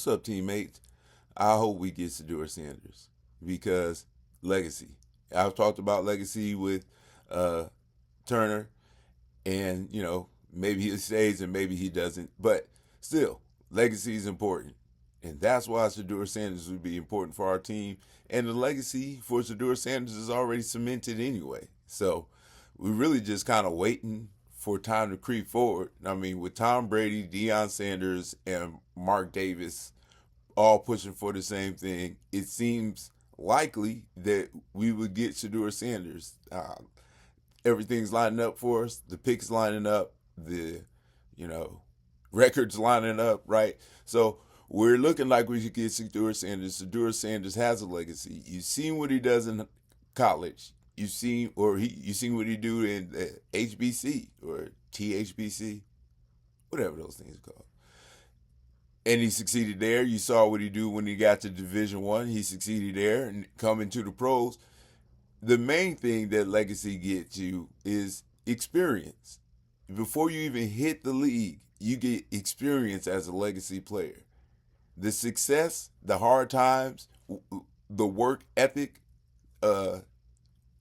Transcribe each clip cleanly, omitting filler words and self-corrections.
What's up, teammates? I hope we get Shedeur Sanders because legacy. I've talked about legacy with uh, Turner, and maybe he stays and maybe he doesn't, but still, legacy is important, and that's why Shedeur Sanders would be important for our team. And the legacy for Shedeur Sanders is already cemented anyway. So we're really just kind of waiting for time to creep forward. I mean, with Tom Brady, Deion Sanders, and Mark Davis all pushing for the same thing, it seems likely that we would get Shedeur Sanders. Everything's lining up for us. The picks lining up. The you know records lining up. Right. So we're looking like we should get Shedeur Sanders. Shedeur Sanders has a legacy. You've seen what he does in college. You seen what he do in HBC or THBC, whatever those things are called, and he succeeded there. You saw what he do when he got to Division One. He succeeded there, and coming to the pros. The main thing that legacy gets you is experience. Before you even hit the league, you get experience as a legacy player. The success, the hard times, the work ethic, uh,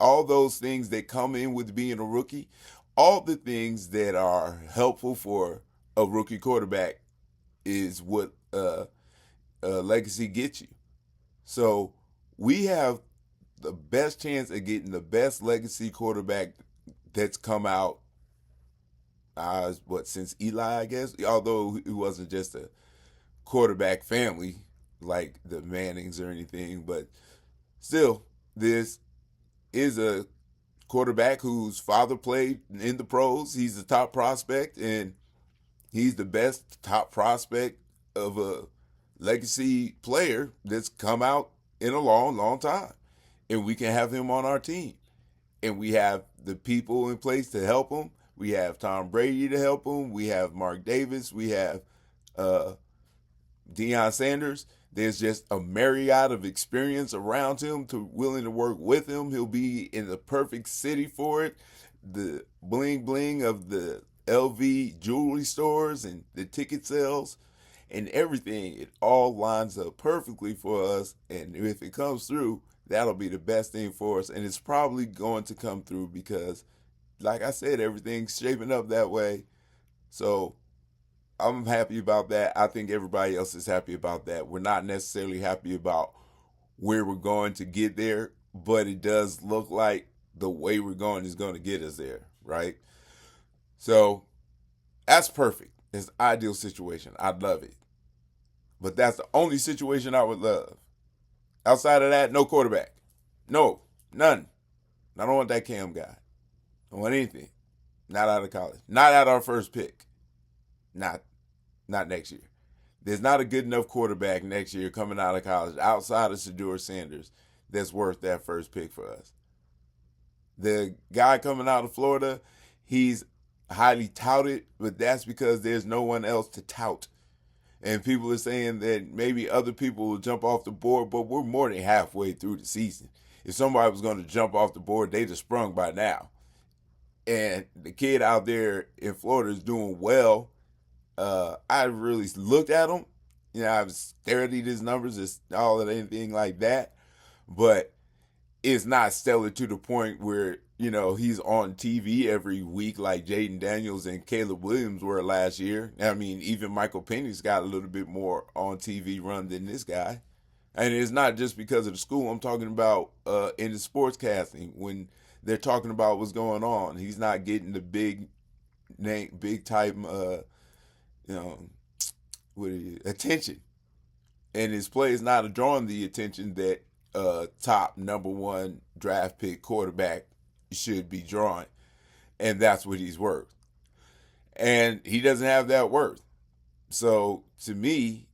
all those things that come in with being a rookie, all the things that are helpful for a rookie quarterback is what legacy gets you. So we have the best chance of getting the best legacy quarterback that's come out. Since Eli, I guess. Although he wasn't just a quarterback family like the Mannings or anything, but still, this is a quarterback whose father played in the pros. He's the top prospect, and he's the best top prospect of a legacy player that's come out in a long, long time. And we can have him on our team. And we have the people in place to help him. We have Tom Brady to help him. We have Mark Davis. We have uh, Deion Sanders. There's just a myriad of experience around him to willing to work with him. He'll be in the perfect city for it. The bling bling of the LV jewelry stores and the ticket sales and everything. It all lines up perfectly for us. And if it comes through, that'll be the best thing for us. And it's probably going to come through because, like I said, everything's shaping up that way. So I'm happy about that. I think everybody else is happy about that. We're not necessarily happy about where we're going to get there, but it does look like the way we're going is going to get us there, right? So that's perfect. It's an ideal situation. I love it. But that's the only situation I would love. Outside of that, no quarterback. No, none. I don't want that Cam guy. I don't want anything. Not out of college. Not at our first pick. Not not next year. There's not a good enough quarterback next year coming out of college outside of Shedeur Sanders that's worth that first pick for us. The guy coming out of Florida, he's highly touted, but that's because there's no one else to tout. And people are saying that maybe other people will jump off the board, but we're more than halfway through the season. If somebody was going to jump off the board, they'd have sprung by now. And the kid out there in Florida is doing well. I really looked at him. I've stared at his numbers, it's all of anything like that. But it's not stellar to the point where, he's on TV every week like Jaden Daniels and Caleb Williams were last year. I mean, even Michael Penny's got a little bit more on TV run than this guy. And it's not just because of the school. I'm talking about in the sportscasting when they're talking about what's going on. He's not getting the big name, big time, you know, attention, and his play is not drawing the attention that top number one draft pick quarterback should be drawing, and that's what he's worth. And he doesn't have that worth. So to me,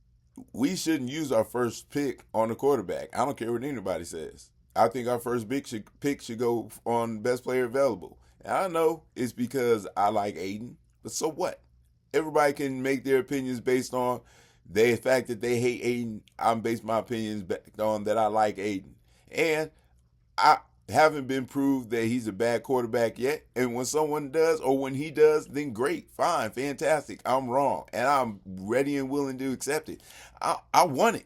we shouldn't use our first pick on a quarterback. I don't care what anybody says. I think our first pick should go on best player available. And I know it's because I like Aiden, but so what? Everybody can make their opinions based on the fact that they hate Aiden. I'm based my opinions on that I like Aiden. And I haven't been proved that he's a bad quarterback yet. And when someone does, or when he does, then great, fine, fantastic. I'm wrong, and I'm ready and willing to accept it. I want it.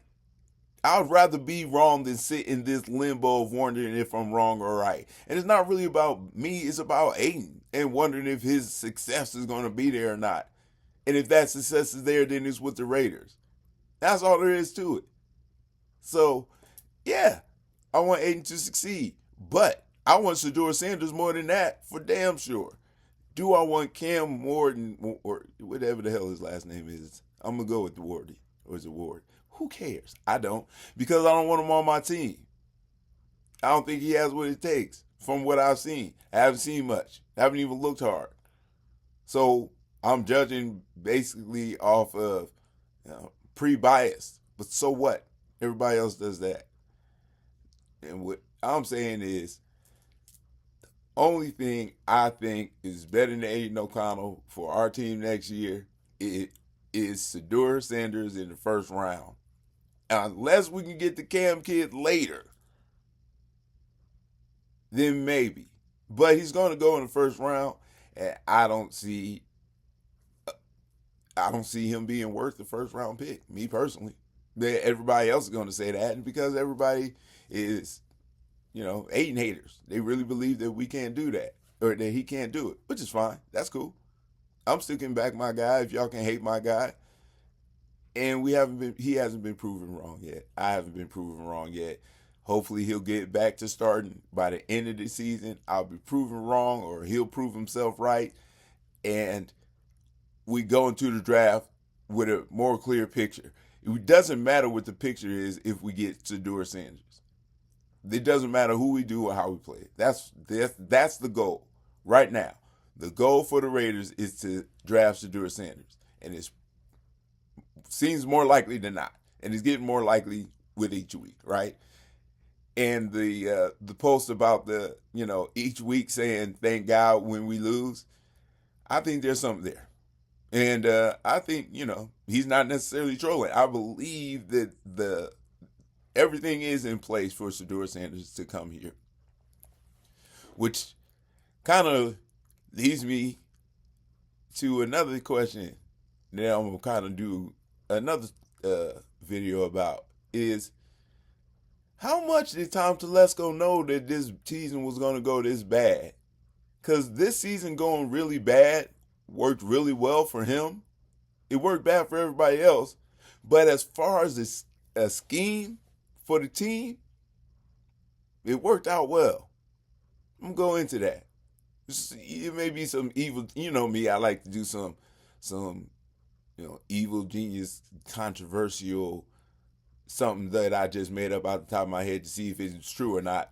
I'd rather be wrong than sit in this limbo of wondering if I'm wrong or right. And it's not really about me, it's about Aiden and wondering if his success is going to be there or not. And if that success is there, then it's with the Raiders. That's all there is to it. So, yeah, I want Aiden to succeed. But I want Shedeur Sanders more than that, for damn sure. Do I want Cam Morton, or whatever the hell his last name is? I'm going to go with the Wardy. Or is it Ward? Who cares? I don't. Because I don't want him on my team. I don't think he has what it takes from what I've seen. I haven't seen much. I haven't even looked hard. So I'm judging basically off of pre-bias. But so what? Everybody else does that. And what I'm saying is, only thing I think is better than Aiden O'Connell for our team next year is Shedeur Sanders in the first round. Unless we can get the Cam kid later, then maybe. But he's going to go in the first round, and I don't see him being worth the first round pick. Me personally, everybody else is going to say that, and because everybody is, Aiden haters. They really believe that we can't do that, or that he can't do it, which is fine. That's cool. I'm sticking back my guy. If y'all can hate my guy, and he hasn't been proven wrong yet. I haven't been proven wrong yet. Hopefully he'll get back to starting by the end of the season. I'll be proven wrong, or he'll prove himself right, and we go into the draft with a more clear picture. It doesn't matter what the picture is if we get Shedeur Sanders. It doesn't matter who we do or how we play. That's the goal right now. The goal for the Raiders is to draft Shedeur Sanders, and it seems more likely than not, and it's getting more likely with each week, right? And the post about the each week saying thank God when we lose, I think there's something there. And I think, he's not necessarily trolling. I believe that everything is in place for Shedeur Sanders to come here. Which kind of leads me to another question that I'm going to kind of do another video about is, how much did Tom Telesco know that this season was going to go this bad? Because this season going really bad worked really well for him. It worked bad for everybody else. But as far as a scheme for the team, it worked out well. I'm going to go into that. It may be some evil, me, I like to do some evil genius controversial something that I just made up out the top of my head to see if it's true or not.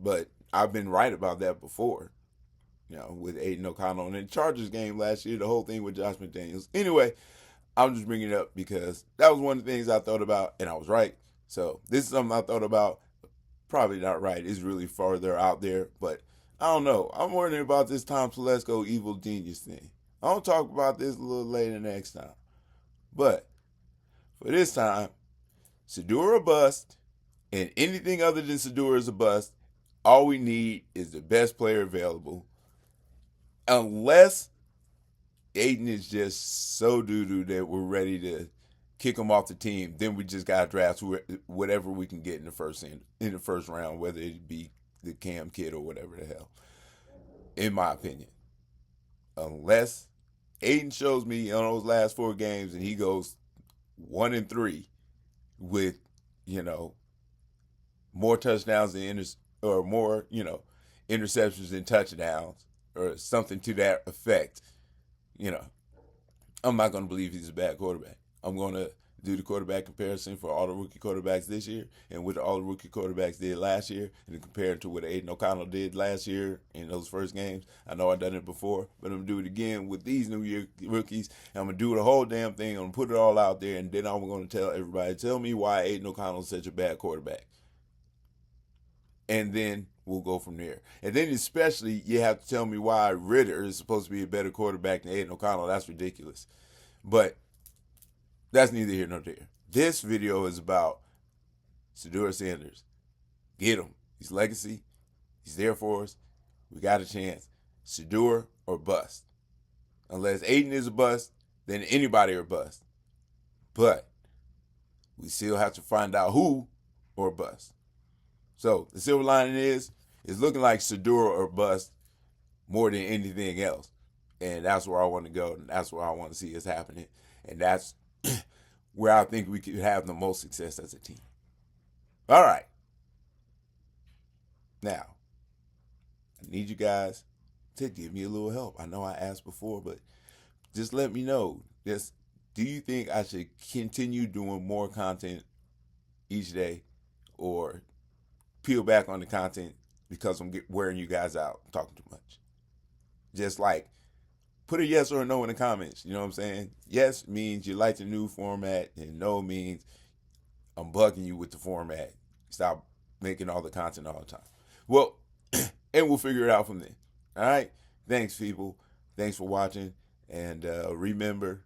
But I've been right about that before. With Aiden O'Connell and the Chargers game last year, the whole thing with Josh McDaniels. Anyway, I'm just bringing it up because that was one of the things I thought about, and I was right. So this is something I thought about. Probably not right. It's really farther out there, but I don't know. I'm wondering about this Tom Telesco evil genius thing. I'll talk about this a little later next time. But for this time, Shedeur a bust, and anything other than Shedeur is a bust. All we need is the best player available. Unless Aiden is just so doo-doo that we're ready to kick him off the team, then we just got to draft whatever we can get in the first round, whether it be the Cam kid or whatever the hell, in my opinion. Unless Aiden shows me on those last 4 games and he goes 1-3 with, more touchdowns than or more, interceptions than touchdowns, or something to that effect, I'm not going to believe he's a bad quarterback. I'm going to do the quarterback comparison for all the rookie quarterbacks this year and what all the rookie quarterbacks did last year, and compare it to what Aiden O'Connell did last year in those first games. I know I've done it before, but I'm going to do it again with these new year rookies. And I'm going to do the whole damn thing. I'm going to put it all out there, and then I'm going to tell everybody, tell me why Aiden O'Connell is such a bad quarterback. And then we'll go from there. And then especially you have to tell me why Ritter is supposed to be a better quarterback than Aiden O'Connell. That's ridiculous. But that's neither here nor there. This video is about Shedeur Sanders. Get him. He's legacy. He's there for us. We got a chance. Shedeur or bust. Unless Aiden is a bust, then anybody are bust. But we still have to find out who or bust. So the silver lining is it's looking like Shedeur or bust more than anything else. And that's where I want to go, and that's where I want to see us happening. And that's where I think we could have the most success as a team. All right. Now, I need you guys to give me a little help. I know I asked before, but just let me know. Just, do you think I should continue doing more content each day or peel back on the content because I'm wearing you guys out talking too much? Just like put a yes or a no in the comments. You know what I'm saying? Yes means you like the new format, and no means I'm bugging you with the format. Stop making all the content all the time. Well, and we'll figure it out from there. All right? Thanks, people. Thanks for watching. And remember,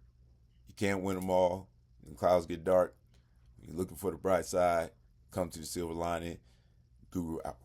you can't win them all. When clouds get dark, you're looking for the bright side. Come to the silver lining. Guru out.